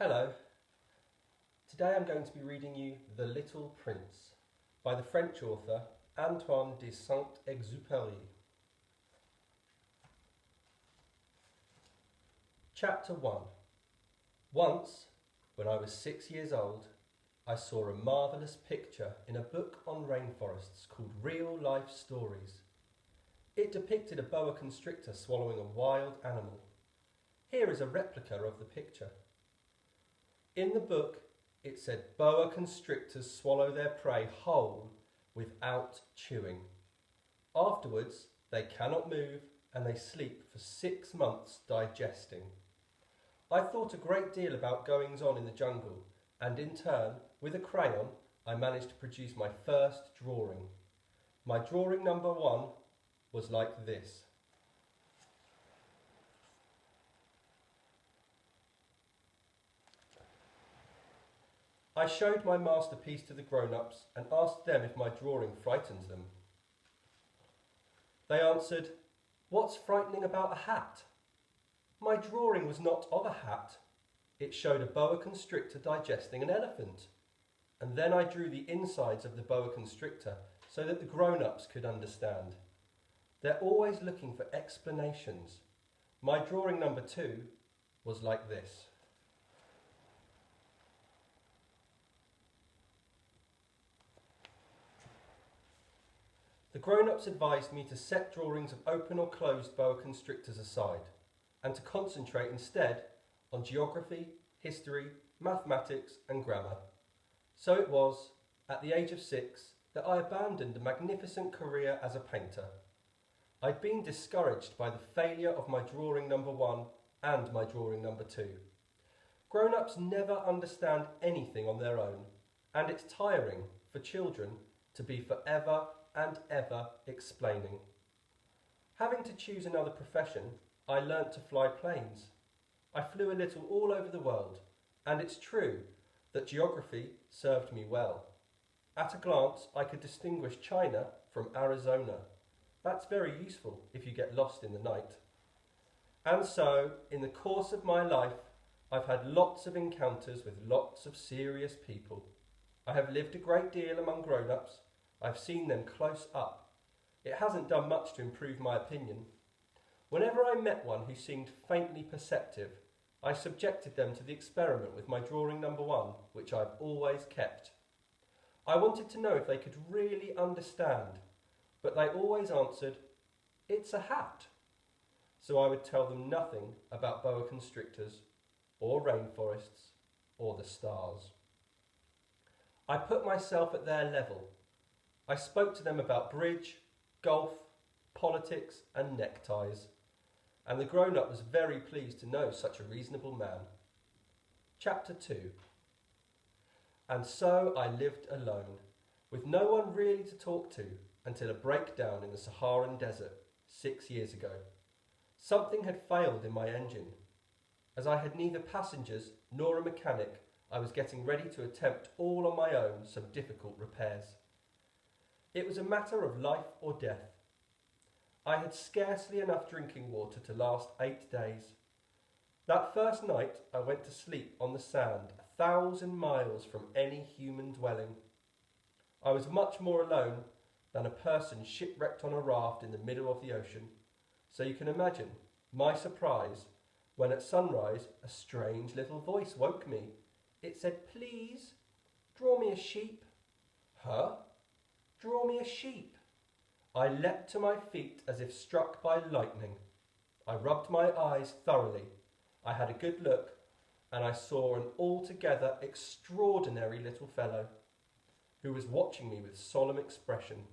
Hello. Today I'm going to be reading you The Little Prince by the French author Antoine de Saint-Exupéry. Chapter 1. Once, when I was 6 years old, I saw a marvellous picture in a book on rainforests called Real Life Stories. It depicted a boa constrictor swallowing a wild animal. Here is a replica of the picture. In the book, it said boa constrictors swallow their prey whole without chewing. Afterwards, they cannot move and they sleep for 6 months digesting. I thought a great deal about goings-on in the jungle, and in turn, with a crayon, I managed to produce my first drawing. My drawing number 1 was like this. I showed my masterpiece to the grown-ups and asked them if my drawing frightens them. They answered, "What's frightening about a hat?" My drawing was not of a hat. It showed a boa constrictor digesting an elephant. And then I drew the insides of the boa constrictor so that the grown-ups could understand. They're always looking for explanations. My drawing number 2 was like this. The grown-ups advised me to set drawings of open or closed boa constrictors aside and to concentrate instead on geography, history, mathematics and grammar. So it was, at the age of 6, that I abandoned a magnificent career as a painter. I'd been discouraged by the failure of my drawing number 1 and my drawing number 2. Grown-ups never understand anything on their own, and it's tiring for children to be forever and ever explaining. Having to choose another profession, I learnt to fly planes. I flew a little all over the world, and it's true that geography served me well. At a glance, I could distinguish China from Arizona. That's very useful if you get lost in the night. And so, in the course of my life, I've had lots of encounters with lots of serious people. I have lived a great deal among grown-ups. I've seen them close up. It hasn't done much to improve my opinion. Whenever I met one who seemed faintly perceptive, I subjected them to the experiment with my drawing number 1, which I've always kept. I wanted to know if they could really understand, but they always answered, "It's a hat." So I would tell them nothing about boa constrictors, or rainforests, or the stars. I put myself at their level. I spoke to them about bridge, golf, politics and neckties, and the grown-up was very pleased to know such a reasonable man. Chapter 2. And so I lived alone, with no one really to talk to, until a breakdown in the Saharan desert 6 years ago. Something had failed in my engine. As I had neither passengers nor a mechanic, I was getting ready to attempt all on my own some difficult repairs. It was a matter of life or death. I had scarcely enough drinking water to last 8 days. That first night I went to sleep on the sand 1,000 miles from any human dwelling. I was much more alone than a person shipwrecked on a raft in the middle of the ocean, so you can imagine my surprise when at sunrise a strange little voice woke me. It said, "Please, draw me a sheep." "Huh? Draw me a sheep." I leapt to my feet as if struck by lightning. I rubbed my eyes thoroughly. I had a good look, and I saw an altogether extraordinary little fellow who was watching me with solemn expression.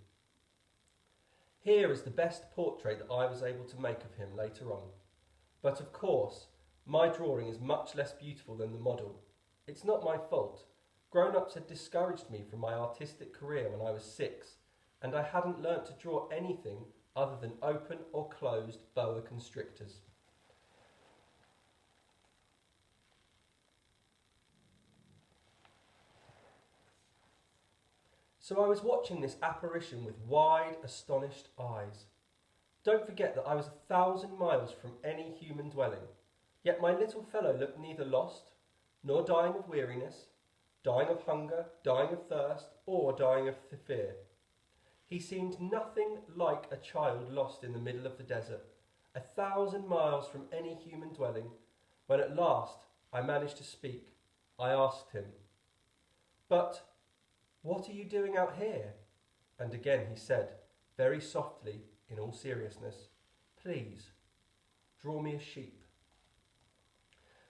Here is the best portrait that I was able to make of him later on. But of course, my drawing is much less beautiful than the model. It's not my fault. Grown-ups had discouraged me from my artistic career when I was 6, and I hadn't learnt to draw anything other than open or closed boa constrictors. So I was watching this apparition with wide, astonished eyes. Don't forget that I was 1,000 miles from any human dwelling, yet my little fellow looked neither lost nor dying of weariness, dying of hunger, dying of thirst, or dying of fear. He seemed nothing like a child lost in the middle of the desert, 1,000 miles from any human dwelling. When at last I managed to speak, I asked him, "But what are you doing out here?" And again he said, very softly, in all seriousness, "Please, draw me a sheep."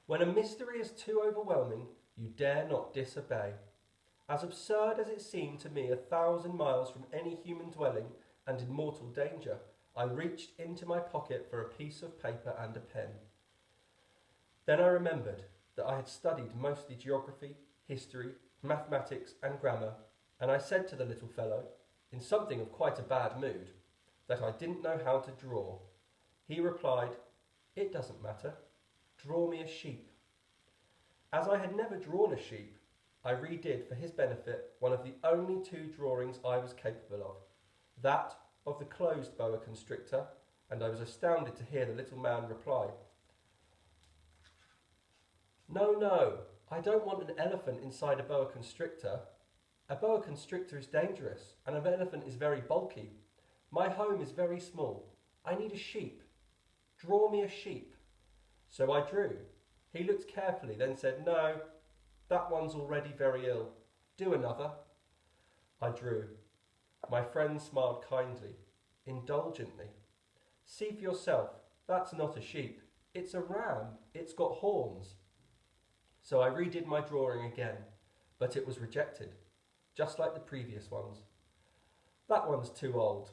When a mystery is too overwhelming, you dare not disobey. As absurd as it seemed to me, 1,000 miles from any human dwelling and in mortal danger, I reached into my pocket for a piece of paper and a pen. Then I remembered that I had studied mostly geography, history, mathematics and grammar, and I said to the little fellow, in something of quite a bad mood, that I didn't know how to draw. He replied, "It doesn't matter. Draw me a sheep." As I had never drawn a sheep, I redid for his benefit one of the only 2 drawings I was capable of, that of the closed boa constrictor, and I was astounded to hear the little man reply, No, I don't want an elephant inside a boa constrictor. A boa constrictor is dangerous, and an elephant is very bulky. My home is very small. I need a sheep. Draw me a sheep." So I drew. He looked carefully, then said, "No, that one's already very ill. Do another." I drew. My friend smiled kindly, indulgently. "See for yourself, that's not a sheep. It's a ram. It's got horns." So I redid my drawing again, but it was rejected, just like the previous ones. "That one's too old.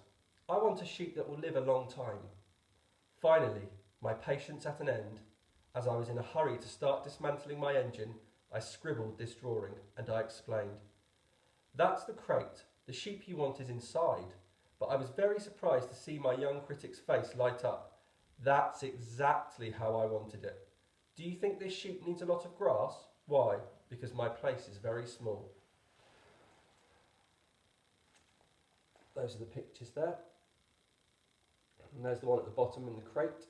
I want a sheep that will live a long time." Finally, my patience at an end, as I was in a hurry to start dismantling my engine, I scribbled this drawing, and I explained. "That's the crate. The sheep you want is inside." But I was very surprised to see my young critic's face light up. "That's exactly how I wanted it. Do you think this sheep needs a lot of grass?" "Why? Because my place is very small." Those are the pictures there. And there's the one at the bottom in the crate.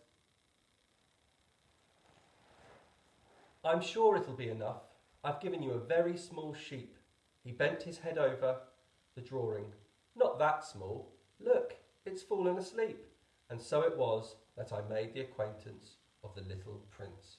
"I'm sure it'll be enough. I've given you a very small sheep." He bent his head over the drawing. "Not that small. Look, it's fallen asleep." And so it was that I made the acquaintance of the little prince.